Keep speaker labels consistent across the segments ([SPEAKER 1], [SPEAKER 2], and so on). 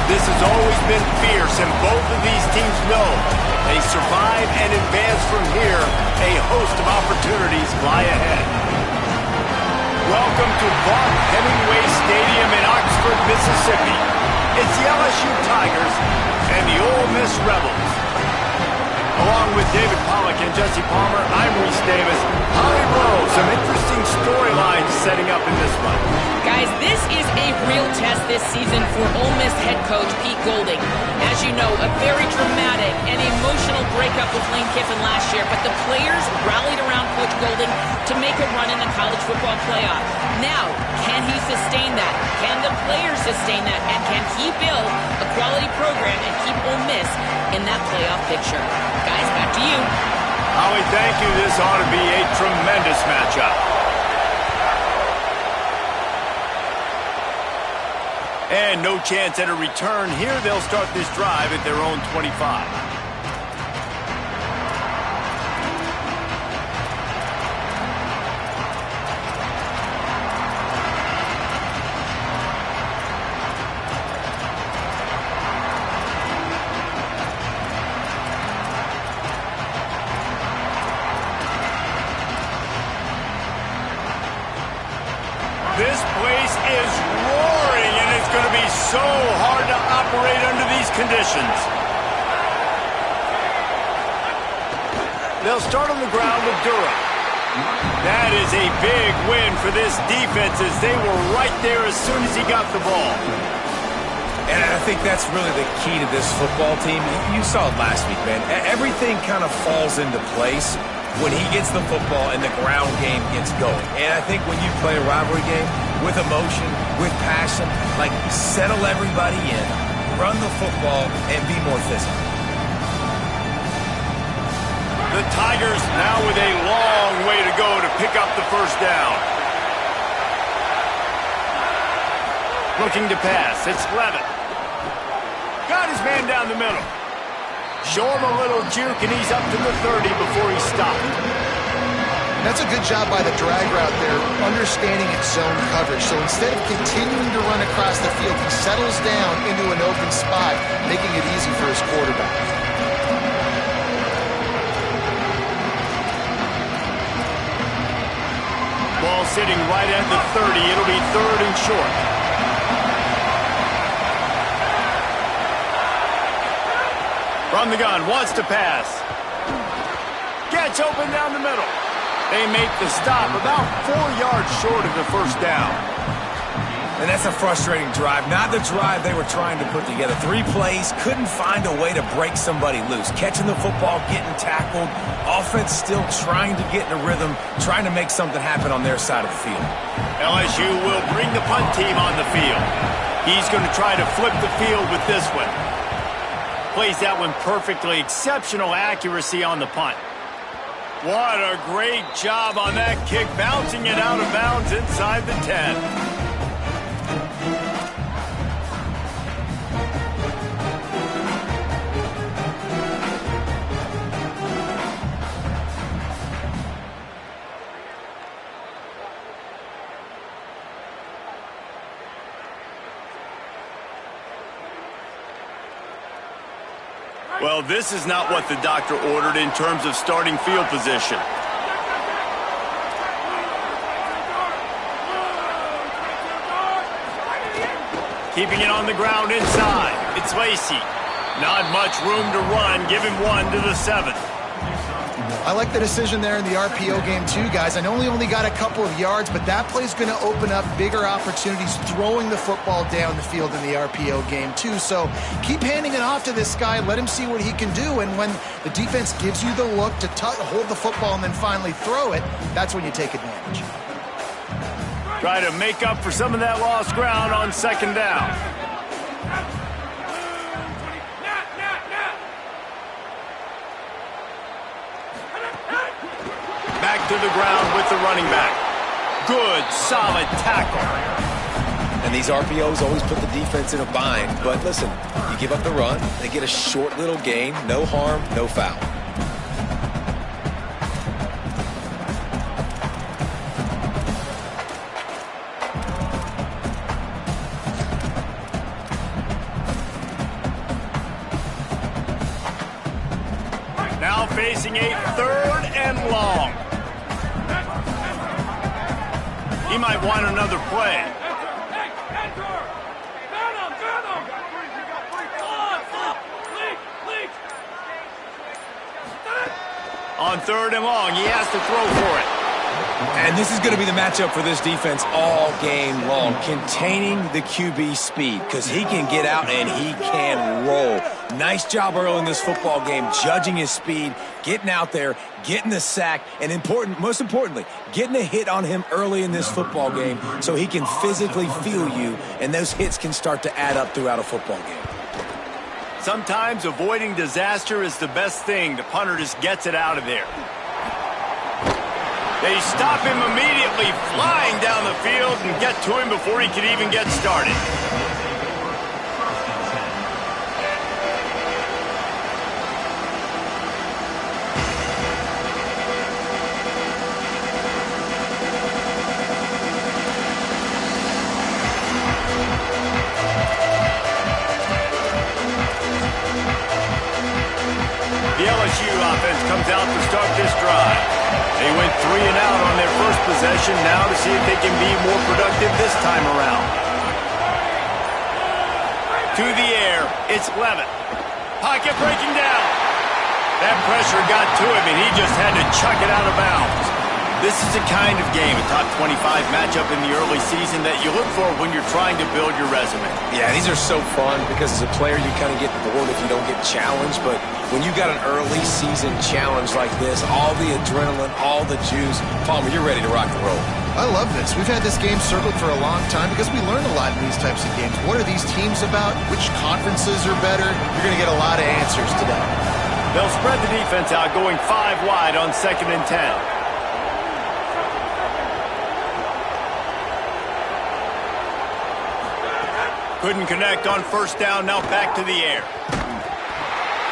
[SPEAKER 1] This has always been fierce, and both of these teams know they survive and advance from here. A host of opportunities lie ahead. Welcome to Vaught Hemingway Stadium in Oxford, Mississippi. It's the LSU Tigers and the Ole Miss Rebels. Along with David Pollack and Jesse Palmer, I'm Reese Davis. Holly Rowe, some interesting storylines setting up in this one.
[SPEAKER 2] Guys, this is a real test this season for Ole Miss head coach Pete Golding. As you know, a very dramatic and emotional breakup with Lane Kiffin last year, but the players rallied around Coach Golding to make a run in the college football playoff. Now, can he sustain that? Can the players sustain that? And can he build a quality program and keep Ole Miss in that playoff picture? Guys, back to you.
[SPEAKER 1] Holly, thank you. This ought to be a tremendous matchup. And no chance at a return here. They'll start this drive at their own 25. This place is roaring, and it's going to be so hard to operate under these conditions. They'll start on the ground with Durham. That is a big win for this defense, as they were right there as soon as he got the ball.
[SPEAKER 3] And I think that's really the key to this football team. You saw it last week, man. Everything kind of falls into place when he gets the football and the ground game gets going. And I think when you play a rivalry game with emotion, with passion, like settle everybody in, run the football, and be more physical.
[SPEAKER 1] The Tigers now with a long way to go to pick up the first down. Looking to pass. It's Levitt. Got his man down the middle. Show him a little juke, and he's up to the 30 before he stopped.
[SPEAKER 4] That's a good job by the drag route there, understanding its zone coverage. So instead of continuing to run across the field, he settles down into an open spot, making it easy for his quarterback.
[SPEAKER 1] Ball sitting right at the 30. It'll be third and short. From the gun, wants to pass. Gets open down the middle. They make the stop about 4 yards short of the first down.
[SPEAKER 3] And that's a frustrating drive. Not the drive they were trying to put together. 3 plays, couldn't find a way to break somebody loose. Catching the football, getting tackled. Offense still trying to get in a rhythm, trying to make something happen on their side of the field.
[SPEAKER 1] LSU will bring the punt team on the field. He's going to try to flip the field with this one. Plays that one perfectly. Exceptional accuracy on the punt. What a great job on that kick, bouncing it out of bounds inside the 10. Well, this is not what the doctor ordered in terms of starting field position. Keeping it on the ground inside. It's Lacey. Not much room to run. Give him 1 to the 7.
[SPEAKER 4] I like the decision there in the RPO game too, guys. I know he only got a couple of yards, but that play's going to open up bigger opportunities throwing the football down the field in the RPO game too. So keep handing it off to this guy. Let him see what he can do. And when the defense gives you the look to hold the football and then finally throw it, that's when you take advantage.
[SPEAKER 1] Try to make up for some of that lost ground on second down. Back to the ground with the running back. Good, solid tackle.
[SPEAKER 3] And these RPOs always put the defense in a bind. But listen, you give up the run, they get a short little gain, no harm, no foul.
[SPEAKER 1] facing a 3rd and long. He might want another play. On 3rd and long, he has to throw for it.
[SPEAKER 3] And this is going to be the matchup for this defense all game long, containing the QB speed, because he can get out and he can roll. Nice job early in this football game, judging his speed, getting out there, getting the sack, and most importantly, getting a hit on him early in this football game so he can physically feel you, and those hits can start to add up throughout a football game.
[SPEAKER 1] Sometimes avoiding disaster is the best thing. The punter just gets it out of there. They stop him immediately, flying down the field, and get to him before he can even get started. The LSU offense comes out to start this drive. They went 3 and out on their first possession, now to see if they can be more productive this time around. To the air, it's Levitt. Pocket breaking down. That pressure got to him, and he just had to chuck it out of bounds. This is the kind of game, a top 25 matchup in the early season, that you look for when you're trying to build your resume.
[SPEAKER 3] Yeah, these are so fun because as a player you kind of get bored if you don't get challenged, but when you got an early season challenge like this, all the adrenaline, all the juice, Palmer, you're ready to rock and roll.
[SPEAKER 4] I love this. We've had this game circled for a long time because we learn a lot in these types of games. What are these teams about? Which conferences are better? You're going to get a lot of answers today.
[SPEAKER 1] They'll spread the defense out, going 5 wide on 2nd and 10. Couldn't connect on 1st down, now back to the air.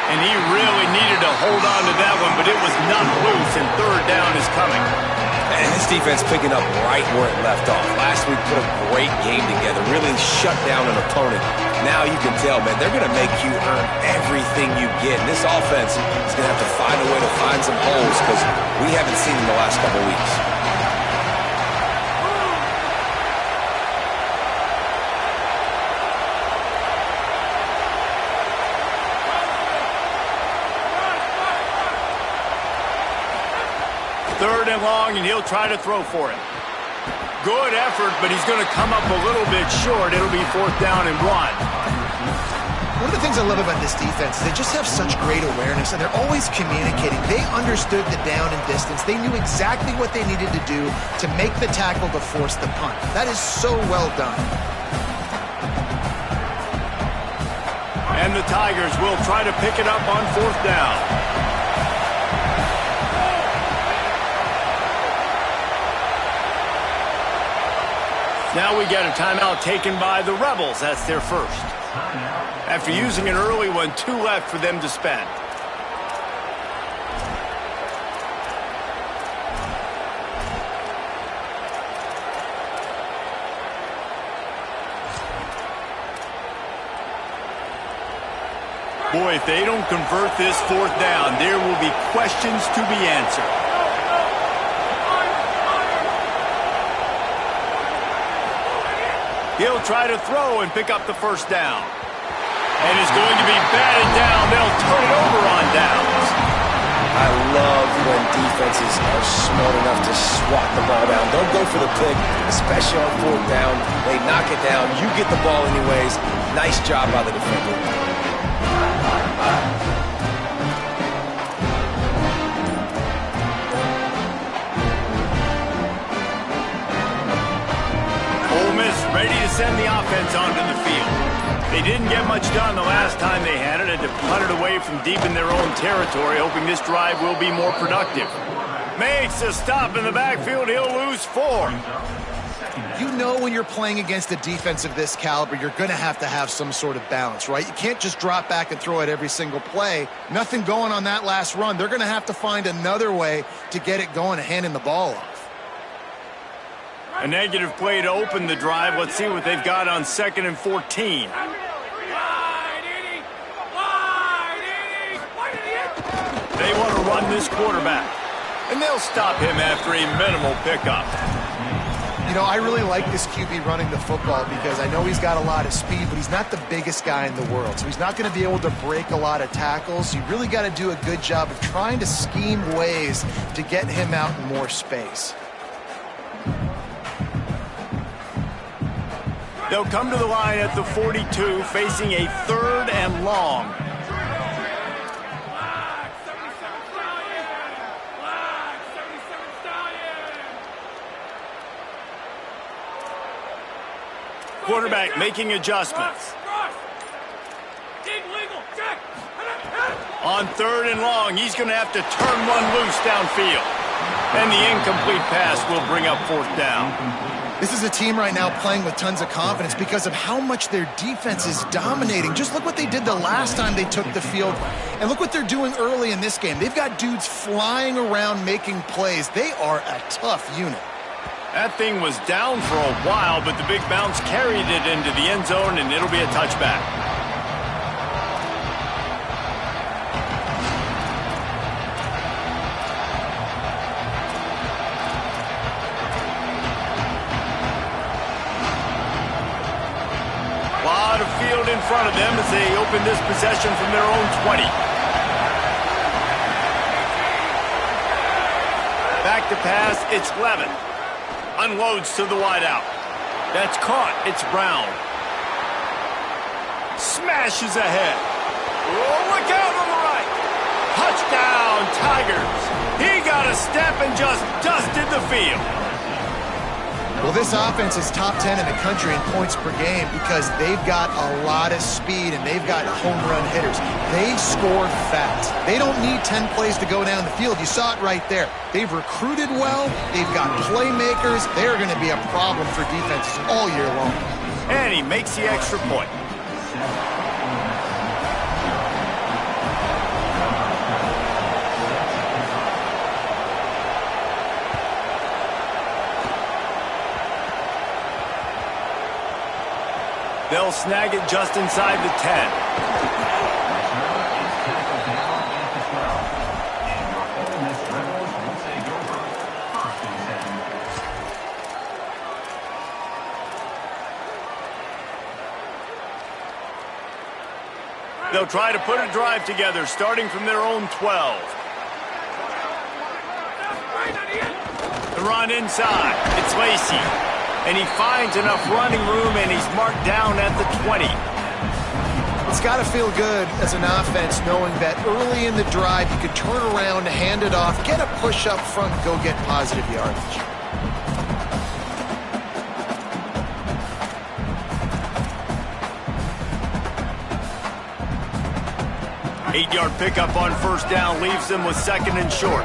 [SPEAKER 1] And he really needed to hold on to that one, but it was knocked loose, and 3rd down is coming.
[SPEAKER 3] And this defense picking up right where it left off. Last week put a great game together, really shut down an opponent. Now you can tell, man, they're going to make you earn everything you get. And this offense is going to have to find a way to find some holes because we haven't seen them the last couple weeks.
[SPEAKER 1] Third and long, and he'll try to throw for it. Good effort, but he's going to come up a little bit short. It'll be 4th down and 1.
[SPEAKER 4] One of the things I love about this defense is they just have such great awareness, and they're always communicating. They understood the down and distance. They knew exactly what they needed to do to make the tackle to force the punt. That is so well done.
[SPEAKER 1] And the Tigers will try to pick it up on 4th down. Now we get a timeout taken by the Rebels. That's their first. After using an early one, 2 left for them to spend. Boy, if they don't convert this 4th down, there will be questions to be answered. He'll try to throw and pick up the 1st down. And it's going to be batted down. They'll turn it over on downs.
[SPEAKER 3] I love when defenses are smart enough to swat the ball down. Don't go for the pick, especially on 4th down. They knock it down. You get the ball anyways. Nice job by the defender.
[SPEAKER 1] Ready to send the offense onto the field. They didn't get much done the last time they had it, and to punt it away from deep in their own territory, hoping this drive will be more productive. Makes a stop in the backfield. He'll lose 4.
[SPEAKER 4] You know when you're playing against a defense of this caliber, you're going to have some sort of balance, right? You can't just drop back and throw it every single play. Nothing going on that last run. They're going to have to find another way to get it going and handing the ball off.
[SPEAKER 1] A negative play to open the drive. Let's see what they've got on 2nd and 14. They want to run on this quarterback. And they'll stop him after a minimal pickup.
[SPEAKER 4] You know, I really like this QB running the football because I know he's got a lot of speed, but he's not the biggest guy in the world. So he's not going to be able to break a lot of tackles. You really got to do a good job of trying to scheme ways to get him out in more space.
[SPEAKER 1] They'll come to the line at the 42, facing a 3rd and long. Quarterback making adjustments. On 3rd and long, he's going to have to turn one loose downfield. And the incomplete pass will bring up 4th down.
[SPEAKER 4] This is a team right now playing with tons of confidence because of how much their defense is dominating. Just look what they did the last time they took the field, and look what they're doing early in this game. They've got dudes flying around making plays. They are a tough unit.
[SPEAKER 1] That thing was down for a while, but the big bounce carried it into the end zone, and it'll be a touchback. A lot of field in front of them as they open this possession from their own 20. Back to pass, it's Levin. Unloads to the wideout. That's caught. It's Brown. Smashes ahead. Oh, look out on the right. Touchdown, Tigers. He got a step and just dusted the field.
[SPEAKER 4] Well, this offense is top 10 in the country in points per game because they've got a lot of speed and they've got home run hitters. They score fast. They don't need 10 plays to go down the field. You saw it right there. They've recruited well. They've got playmakers. They're going to be a problem for defenses all year long.
[SPEAKER 1] And he makes the extra point. They'll snag it just inside the 10. They'll try to put a drive together, starting from their own 12. The run inside. It's Lacy. And he finds enough running room, and he's marked down at the 20.
[SPEAKER 4] It's got to feel good as an offense knowing that early in the drive you could turn around, hand it off, get a push up front, and go get positive yardage.
[SPEAKER 1] Eight-yard pickup on 1st down leaves them with 2nd and short.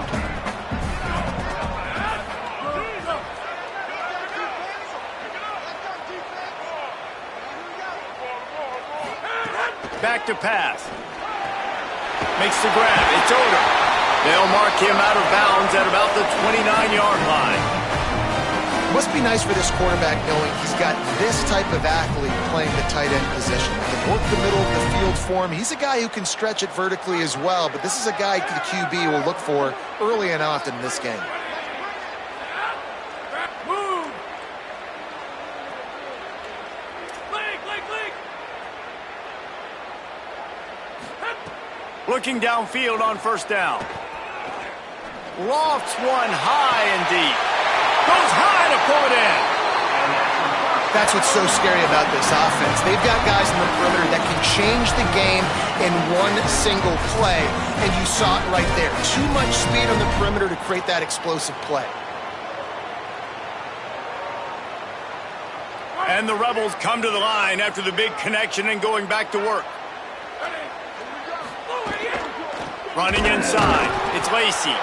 [SPEAKER 1] Back to pass. Makes the grab. It's Odom. They'll mark him out of bounds at about the 29-yard line.
[SPEAKER 4] Must be nice for this quarterback knowing he's got this type of athlete playing the tight end position. He can work the middle of the field for him. He's a guy who can stretch it vertically as well, but this is a guy the QB will look for early and often in this game.
[SPEAKER 1] Looking downfield on 1st down. Lofts one high and deep. Goes high to pull it in.
[SPEAKER 4] That's what's so scary about this offense. They've got guys in the perimeter that can change the game in one single play, and you saw it right there. Too much speed on the perimeter to create that explosive play.
[SPEAKER 1] And the Rebels come to the line after the big connection and going back to work. Running inside, it's Lacy.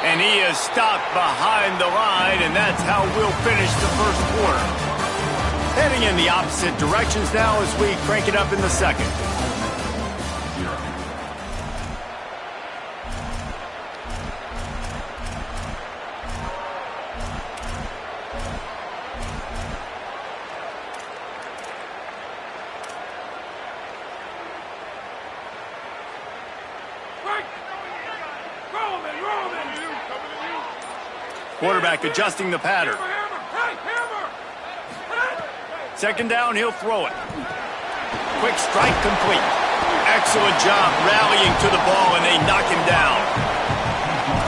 [SPEAKER 1] And he is stopped behind the line, and that's how we'll finish the 1st quarter. Heading in the opposite directions now as we crank it up in the 2nd. Quarterback adjusting the pattern. Second down, he'll throw it. Quick strike complete. Excellent job rallying to the ball, and they knock him down.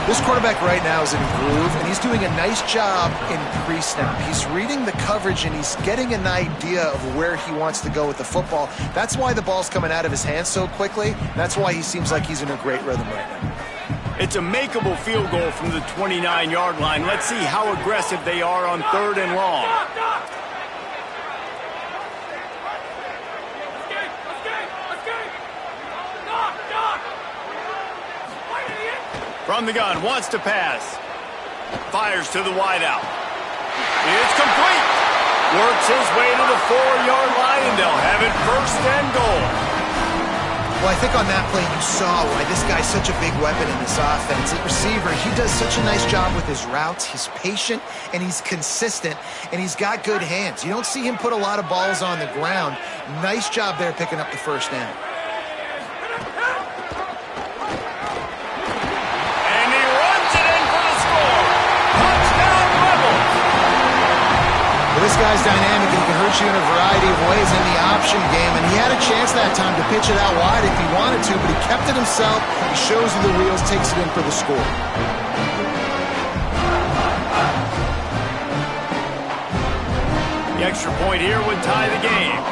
[SPEAKER 4] This quarterback right now is in a groove, and he's doing a nice job in pre-snap. He's reading the coverage, and he's getting an idea of where he wants to go with the football. That's why the ball's coming out of his hands so quickly. That's why he seems like he's in a great rhythm right now.
[SPEAKER 1] It's a makeable field goal from the 29-yard line. Let's see how aggressive they are on 3rd and long. From the gun, wants to pass. Fires to the wideout. It's complete. Works his way to the 4-yard line, and they'll have it 1st and goal.
[SPEAKER 4] Well, I think on that play you saw why this guy's such a big weapon in this offense. At receiver, he does such a nice job with his routes. He's patient, and he's consistent, and he's got good hands. You don't see him put a lot of balls on the ground. Nice job there picking up the 1st down. This guy's dynamic, and he can hurt you in a variety of ways in the option game, and he had a chance that time to pitch it out wide if he wanted to, but he kept it himself. He shows you the wheels, takes it in for the score.
[SPEAKER 1] The extra point here would tie the game.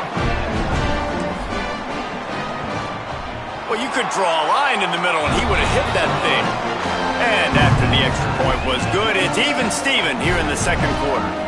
[SPEAKER 1] Well, you could draw a line in the middle, and he would have hit that thing. And after the extra point was good, it's even Steven here in the 2nd quarter.